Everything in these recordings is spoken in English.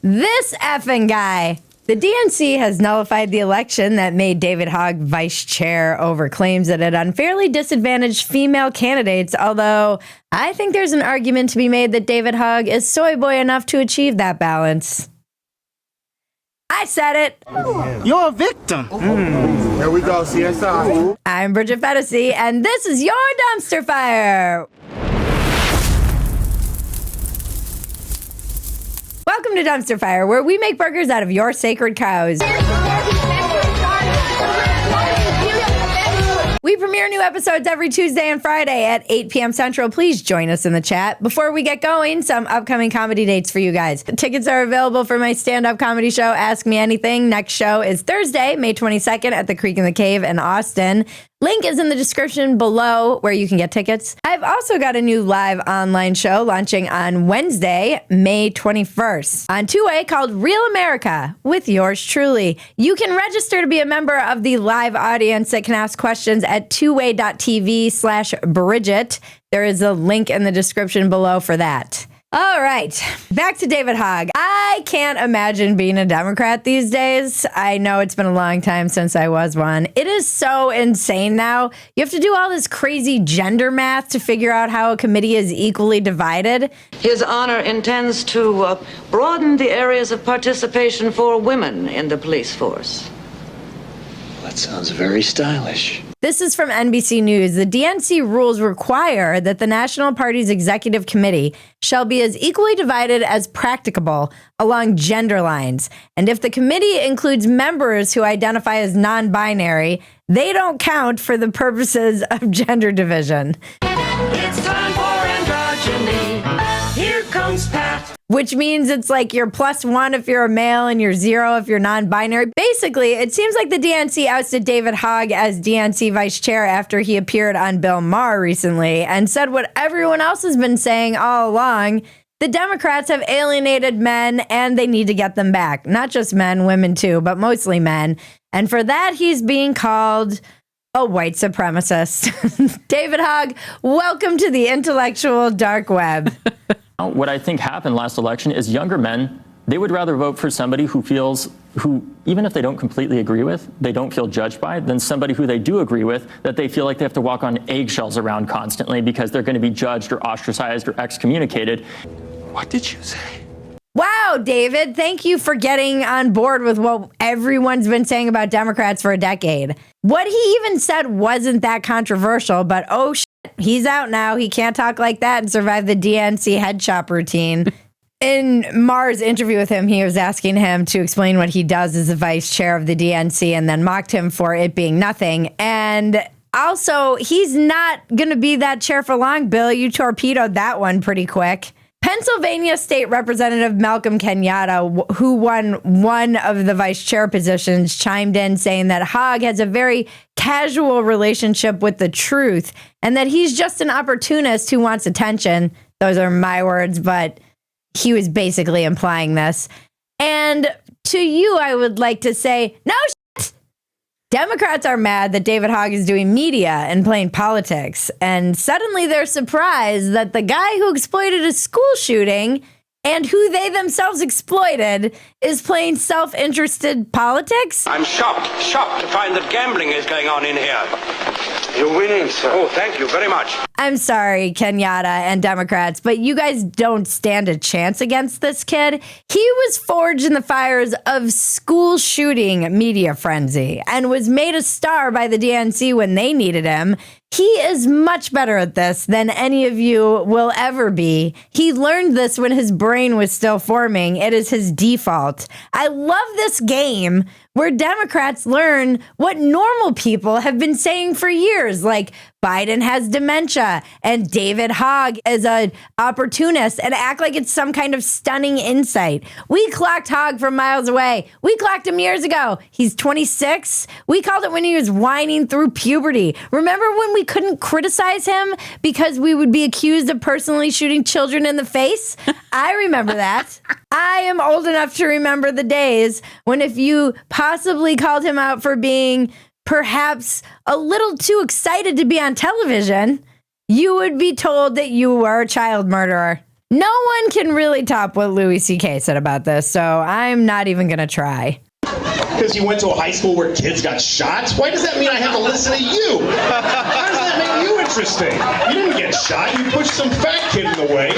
This effing guy. The DNC has nullified the election that made David Hogg vice chair over claims that it unfairly disadvantaged female candidates, although I think there's an argument to be made that David Hogg is soy boy enough to achieve that balance. I said it. You're a victim. Here we go, CSI. I'm Bridget Phetasy, and this is your Dumpster Fire. Welcome to Dumpster Fire, where we make burgers out of your sacred cows. We premiere new episodes every Tuesday and Friday at 8 p.m. Central. Please join us in the chat. Before we get going, some upcoming comedy dates for you guys. Tickets are available for my stand-up comedy show, Ask Me Anything. Next show is Thursday, May 22nd at the Creek in the Cave in Austin. Link is in the description below where you can get tickets. I've also got a new live online show launching on Wednesday, May 21st on 2A called Real America with yours truly. You can register to be a member of the live audience that can ask questions at 2way.tv/Bridget. There is a link in the description below for that. All right, back to David Hogg. I can't imagine being a Democrat these days. I know it's been a long time since I was one. It is so insane now. You have to do all this crazy gender math to figure out how a committee is equally divided. His Honor intends to broaden the areas of participation for women in the police force. That sounds very stylish. This is from NBC News. The DNC rules require that the National Party's executive committee shall be as equally divided as practicable along gender lines. And if the committee includes members who identify as non-binary, they don't count for the purposes of gender division. It's time for androgyny. Here comes Pat. Which means it's like you're +1 if you're a male and you're 0 if you're non-binary. Basically, it seems like the DNC ousted David Hogg as DNC vice chair after he appeared on Bill Maher recently and said what everyone else has been saying all along. The Democrats have alienated men and they need to get them back. Not just men, women too, but mostly men. And for that, he's being called a white supremacist. David Hogg, welcome to the intellectual dark web. What I think happened last election is younger men, they would rather vote for somebody who even if they don't completely agree with, they don't feel judged by, than somebody who they do agree with, that they feel like they have to walk on eggshells around constantly because they're going to be judged or ostracized or excommunicated. What did you say? Wow, David, thank you for getting on board with what everyone's been saying about Democrats for a decade. What he even said wasn't that controversial, but oh shit, he's out now. He can't talk like that and survive the DNC head chop routine. In Maher's interview with him, he was asking him to explain what he does as the vice chair of the DNC and then mocked him for it being nothing. And also, he's not going to be that chair for long, Bill. You torpedoed that one pretty quick. Pennsylvania State Representative Malcolm Kenyatta, who won one of the vice chair positions, chimed in saying that Hogg has a very casual relationship with the truth and that he's just an opportunist who wants attention. Those are my words, but he was basically implying this. And to you, I would like to say, no shit. Democrats are mad that David Hogg is doing media and playing politics. And suddenly they're surprised that the guy who exploited a school shooting and who they themselves exploited is playing self-interested politics. I'm shocked to find that gambling is going on in here. You're winning, sir. Oh, thank you very much. I'm sorry, Kenyatta and Democrats, but you guys don't stand a chance against this kid. He was forged in the fires of school shooting media frenzy and was made a star by the DNC when they needed him. He is much better at this than any of you will ever be. He learned this when his brain was still forming. It is his default. I love this game where Democrats learn what normal people have been saying for years, like Biden has dementia and David Hogg is an opportunist, and act like it's some kind of stunning insight. We clocked Hogg from miles away. We clocked him years ago. He's 26. We called it when he was whining through puberty. Remember when we couldn't criticize him because we would be accused of personally shooting children in the face? I remember that. I am old enough to remember the days when if you possibly called him out for being perhaps a little too excited to be on television, you would be told that you were a child murderer. No one can really top what Louis C.K. said about this, so I'm not even going to try. Because you went to a high school where kids got shot? Why does that mean I have to listen to you? How does that make you interesting? You didn't get shot. You pushed some fat kid in the way.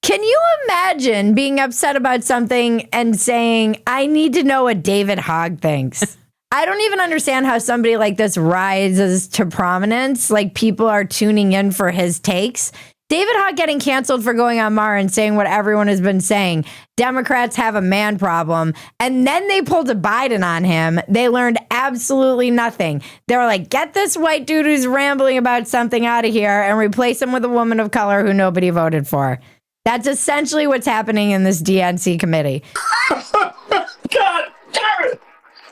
Can you imagine being upset about something and saying, I need to know what David Hogg thinks? I don't even understand how somebody like this rises to prominence. Like, people are tuning in for his takes. David Hogg getting canceled for going on Maher and saying what everyone has been saying. Democrats have a man problem. And then they pulled a Biden on him. They learned absolutely nothing. They were like, get this white dude who's rambling about something out of here and replace him with a woman of color who nobody voted for. That's essentially what's happening in this DNC committee. God damn it!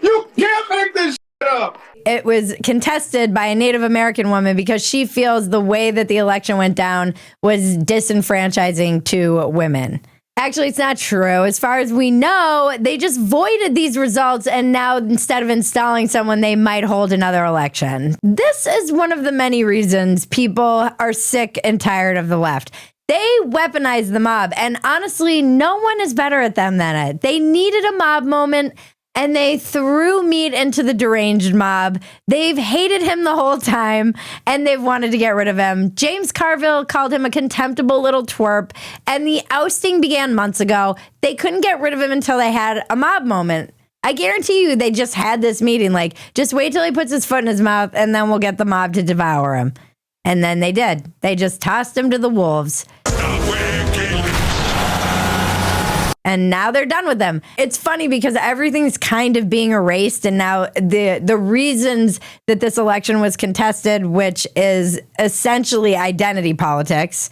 You can't make this shit up! It was contested by a Native American woman because she feels the way that the election went down was disenfranchising to women. Actually, it's not true. As far as we know, they just voided these results, and now instead of installing someone, they might hold another election. This is one of the many reasons people are sick and tired of the left. They weaponize the mob, and honestly, no one is better at them than it. They needed a mob moment, and they threw meat into the deranged mob. They've hated him the whole time, and they've wanted to get rid of him. James Carville called him a contemptible little twerp, and the ousting began months ago. They couldn't get rid of him until they had a mob moment. I guarantee you they just had this meeting, like, just wait till he puts his foot in his mouth, and then we'll get the mob to devour him. And then they did. They just tossed him to the wolves. And now they're done with them. It's funny because everything's kind of being erased. And now the reasons that this election was contested, which is essentially identity politics,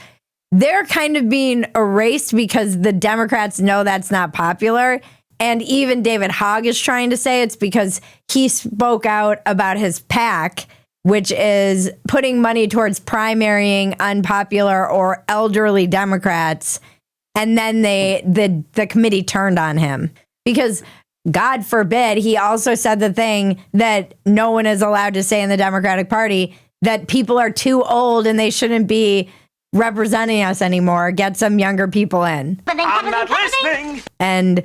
they're kind of being erased because the Democrats know that's not popular. And even David Hogg is trying to say it's because he spoke out about his PAC, which is putting money towards primarying unpopular or elderly Democrats. And then the committee turned on him because, God forbid, he also said the thing that no one is allowed to say in the Democratic Party, that people are too old and they shouldn't be representing us anymore. Get some younger people in. I'm not listening! And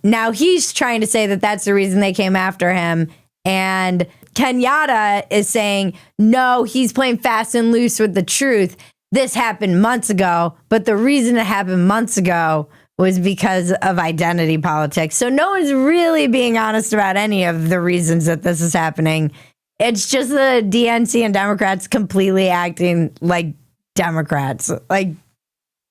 now he's trying to say that that's the reason they came after him. And Kenyatta is saying, no, he's playing fast and loose with the truth. This happened months ago, but the reason it happened months ago was because of identity politics. So no one's really being honest about any of the reasons that this is happening. It's just the DNC and Democrats completely acting like Democrats. Like,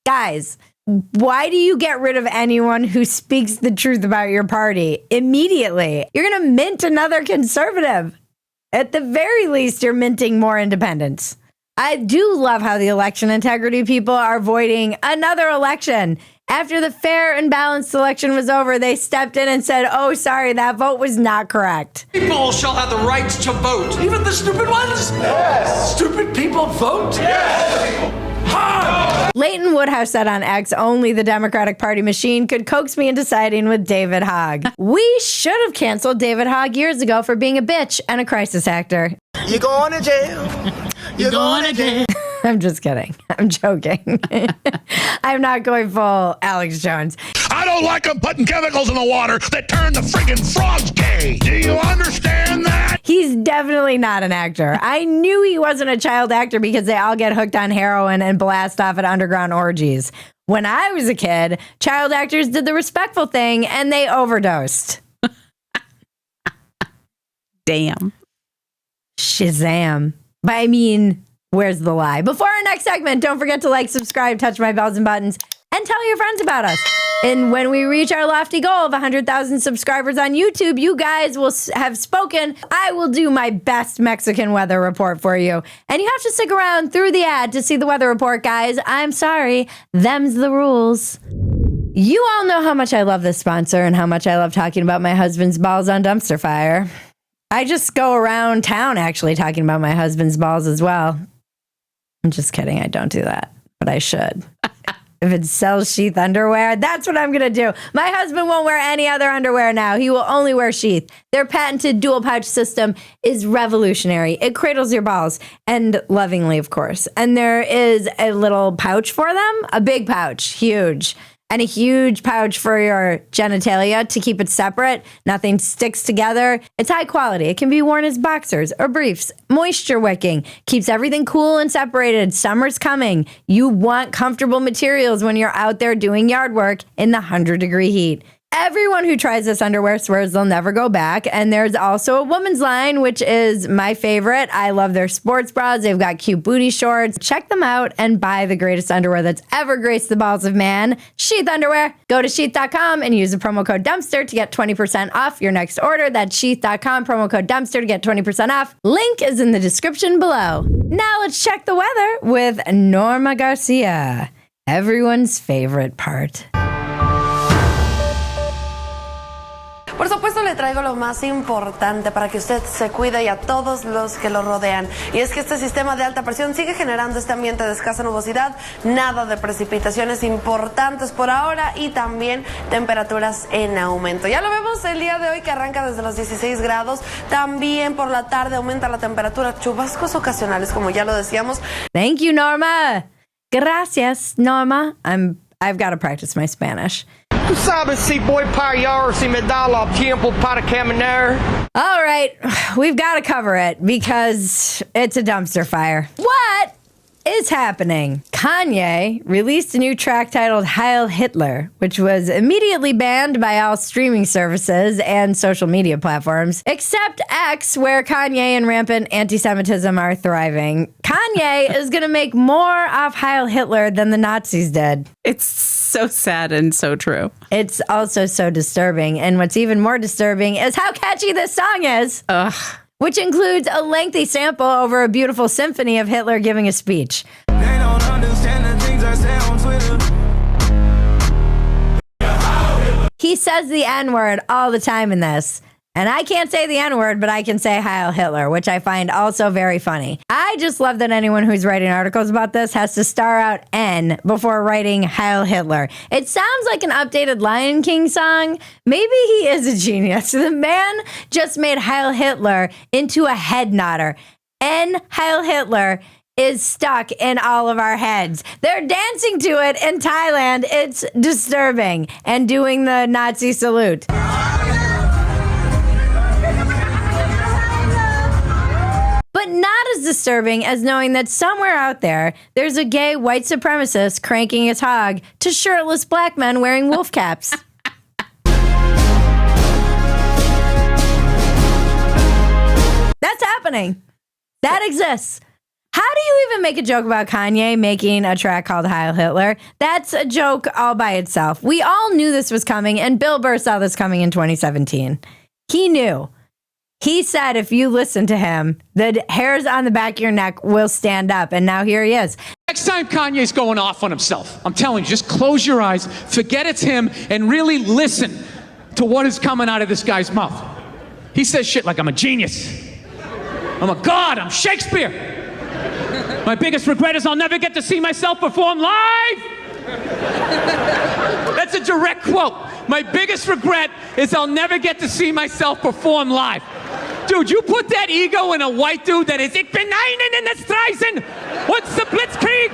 guys, why do you get rid of anyone who speaks the truth about your party immediately? You're going to mint another conservative. At the very least, you're minting more independents. I do love how the election integrity people are avoiding another election. After the fair and balanced election was over, they stepped in and said, oh, sorry, that vote was not correct. People shall have the right to vote. Even the stupid ones? Yes. Stupid people vote? Yes. Ha! Leighton Woodhouse said on X, only the Democratic Party machine could coax me into siding with David Hogg. We should have canceled David Hogg years ago for being a bitch and a crisis actor. You're going to jail. You're going to jail. I'm just kidding. I'm joking. I'm not going full Alex Jones. I don't like them putting chemicals in the water that turn the friggin' frogs gay. Do you understand that? He's definitely not an actor. I knew he wasn't a child actor because they all get hooked on heroin and blast off at underground orgies. When I was a kid, child actors did the respectful thing and they overdosed. Damn. Shazam. But I mean, where's the lie? Before our next segment, don't forget to like, subscribe, touch my bells and buttons, and tell your friends about us. And when we reach our lofty goal of 100,000 subscribers on YouTube, you guys will have spoken. I will do my best Mexican weather report for you. And you have to stick around through the ad to see the weather report, guys. I'm sorry. Them's the rules. You all know how much I love this sponsor and how much I love talking about my husband's balls on Dumpster Fire. I just go around town actually talking about my husband's balls as well. I'm just kidding. I don't do that, but I should. If it sells Sheath underwear, that's what I'm going to do. My husband won't wear any other underwear now. He will only wear Sheath. Their patented dual pouch system is revolutionary. It cradles your balls, and lovingly, of course. And there is a little pouch for them, a big pouch, huge. And a huge pouch for your genitalia to keep it separate. Nothing sticks together. It's high quality. It can be worn as boxers or briefs. Moisture wicking. Keeps everything cool and separated. Summer's coming. You want comfortable materials when you're out there doing yard work in the 100-degree heat. Everyone who tries this underwear swears they'll never go back. And there's also a woman's line, which is my favorite. I love their sports bras. They've got cute booty shorts. Check them out and buy the greatest underwear that's ever graced the balls of man. Sheath underwear. Go to sheath.com and use the promo code dumpster to get 20% off your next order. That's sheath.com, promo code dumpster to get 20% off. Link is in the description below. Now let's check the weather with Norma Garcia. Everyone's favorite part. Por supuesto, le traigo lo más importante para que usted se cuide y a todos los que lo rodean. Y es que este sistema de alta presión sigue generando este ambiente de escasa nubosidad, nada de precipitaciones importantes por ahora y también temperaturas en aumento. Ya lo vemos el día de hoy que arranca desde los 16 grados. También por la tarde aumenta la temperatura, chubascos ocasionales, como ya lo decíamos. Thank you, Norma. Gracias, Norma. I've got to practice my Spanish. Tú sabes si voy para allá si me da la tiempo para caminar. All right, we've got to cover it because it's a dumpster fire. What is happening? Kanye released a new track titled Heil Hitler, which was immediately banned by all streaming services and social media platforms, except X, where Kanye and rampant anti-Semitism are thriving. Kanye is going to make more off Heil Hitler than the Nazis did. It's so sad and so true. It's also so disturbing. And what's even more disturbing is how catchy this song is. Ugh. Which includes a lengthy sample over a beautiful symphony of Hitler giving a speech. They don't understand the things I say on Twitter. He says the N-word all the time in this. And I can't say the N-word, but I can say Heil Hitler, which I find also very funny. I just love that anyone who's writing articles about this has to star out N before writing Heil Hitler. It sounds like an updated Lion King song. Maybe he is a genius. The man just made Heil Hitler into a head nodder. N Heil Hitler is stuck in all of our heads. They're dancing to it in Thailand. It's disturbing. And doing the Nazi salute. But not as disturbing as knowing that somewhere out there, there's a gay white supremacist cranking his hog to shirtless black men wearing wolf caps. That's happening. That exists. How do you even make a joke about Kanye making a track called Heil Hitler? That's a joke all by itself. We all knew this was coming, and Bill Burr saw this coming in 2017. He knew. He said if you listen to him, the hairs on the back of your neck will stand up. And now here he is. Next time Kanye's going off on himself, I'm telling you, just close your eyes, forget it's him, and really listen to what is coming out of this guy's mouth. He says shit like, I'm a genius. I'm a god. I'm Shakespeare. My biggest regret is I'll never get to see myself perform live. That's a direct quote. My biggest regret is I'll never get to see myself perform live. Dude, you put that ego in a white dude that is, ich bin einen in der Streisen. What's the Blitzkrieg?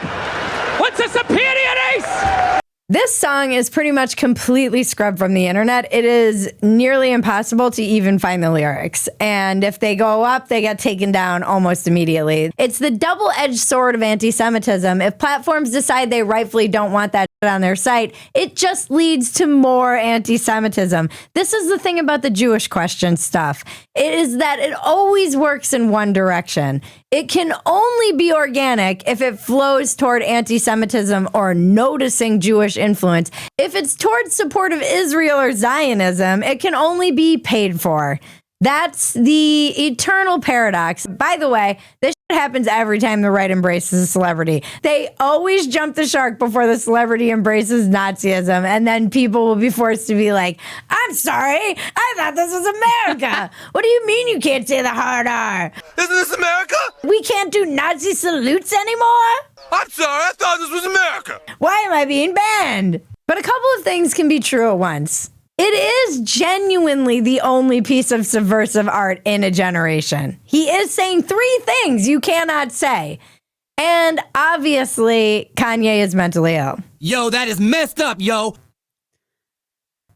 What's a superior race? This song is pretty much completely scrubbed from the internet. It is nearly impossible to even find the lyrics. And if they go up, they get taken down almost immediately. It's the double-edged sword of anti-Semitism. If platforms decide they rightfully don't want that on their site, it just leads to more anti-Semitism. This is the thing about the Jewish question stuff. It is that it always works in one direction. It can only be organic if it flows toward anti-Semitism or noticing Jewish influence. If it's towards support of Israel or Zionism, it can only be paid for. That's the eternal paradox. By the way, this shit happens every time the right embraces a celebrity. They always jump the shark before the celebrity embraces Nazism, and then people will be forced to be like, I'm sorry, I I thought this was America. What do you mean you can't say the hard R? Isn't this America? We can't do Nazi salutes anymore? I'm sorry, I thought this was America. Why am I being banned? But a couple of things can be true at once. It is genuinely the only piece of subversive art in a generation. He is saying 3 things you cannot say. And obviously, Kanye is mentally ill. Yo, that is messed up, yo.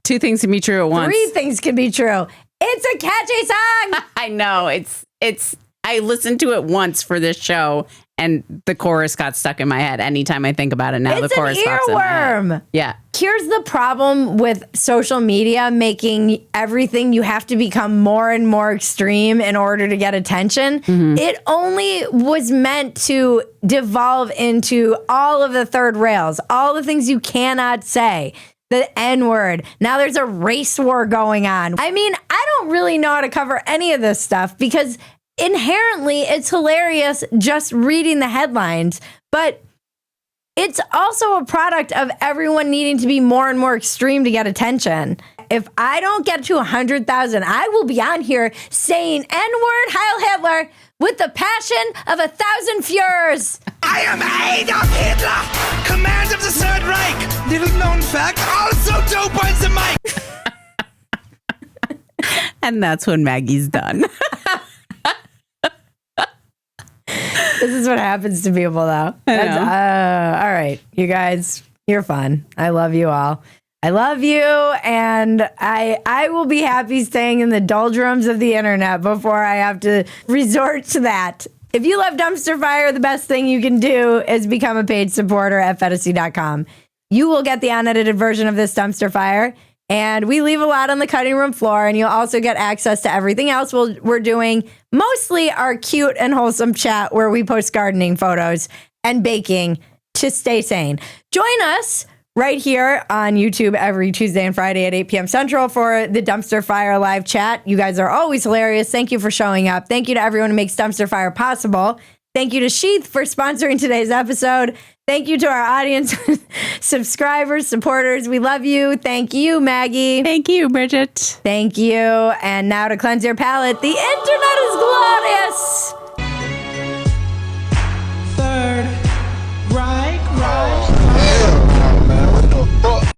2 things can be true at once. 3 things can be true. It's a catchy song. I know. I listened to it once for this show, and the chorus got stuck in my head. Anytime I think about it now, It's the chorus an pops in my head. earworm. Yeah. Here's the problem with social media making everything you have to become more and more extreme in order to get attention. It only was meant to devolve into all of the third rails, all the things you cannot say. The N-word. Now there's a race war going on. I mean, I don't really know how to cover any of this stuff because inherently it's hilarious just reading the headlines, but it's also a product of everyone needing to be more and more extreme to get attention. If I don't get to 100,000, I will be on here saying N-word Heil Hitler with the passion of 1,000 Fuhrers. I am Adolf Hitler, commander of the Third Reich. Little known fact, also dope on the mic. And that's when Maggie's done. This is what happens to people, though. All right, you guys, you're fun. I love you all. I love you, and I will be happy staying in the doldrums of the internet before I have to resort to that. If you love Dumpster Fire, the best thing you can do is become a paid supporter at Phetasy.com. You will get the unedited version of this Dumpster Fire, and we leave a lot on the cutting room floor, and you'll also get access to everything else we're doing, mostly our cute and wholesome chat where we post gardening photos and baking to stay sane. Join us right here on YouTube every Tuesday and Friday at 8 p.m. Central for the Dumpster Fire live chat. You guys are always hilarious. Thank you for showing up. Thank you to everyone who makes Dumpster Fire possible. Thank you to Sheath for sponsoring today's episode. Thank you to our audience, subscribers, supporters. We love you. Thank you, Maggie. Thank you, Bridget. Thank you. And now to cleanse your palate, the internet is glorious. Third Reich.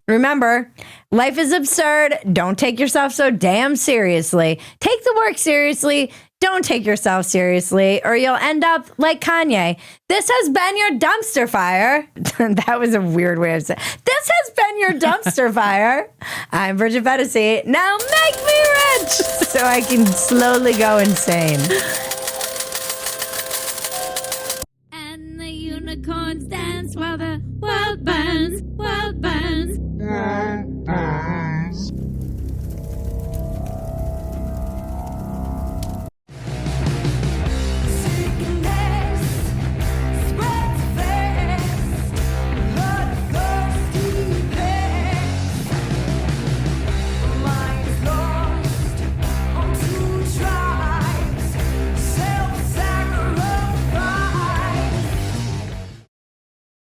Remember, life is absurd. Don't take yourself so damn seriously. Take the work seriously. Don't take yourself seriously, or you'll end up like Kanye. This has been your Dumpster Fire. That was a weird way of saying. This has been your Dumpster Fire. I'm Bridget Phetasy. Now make me rich so I can slowly go insane.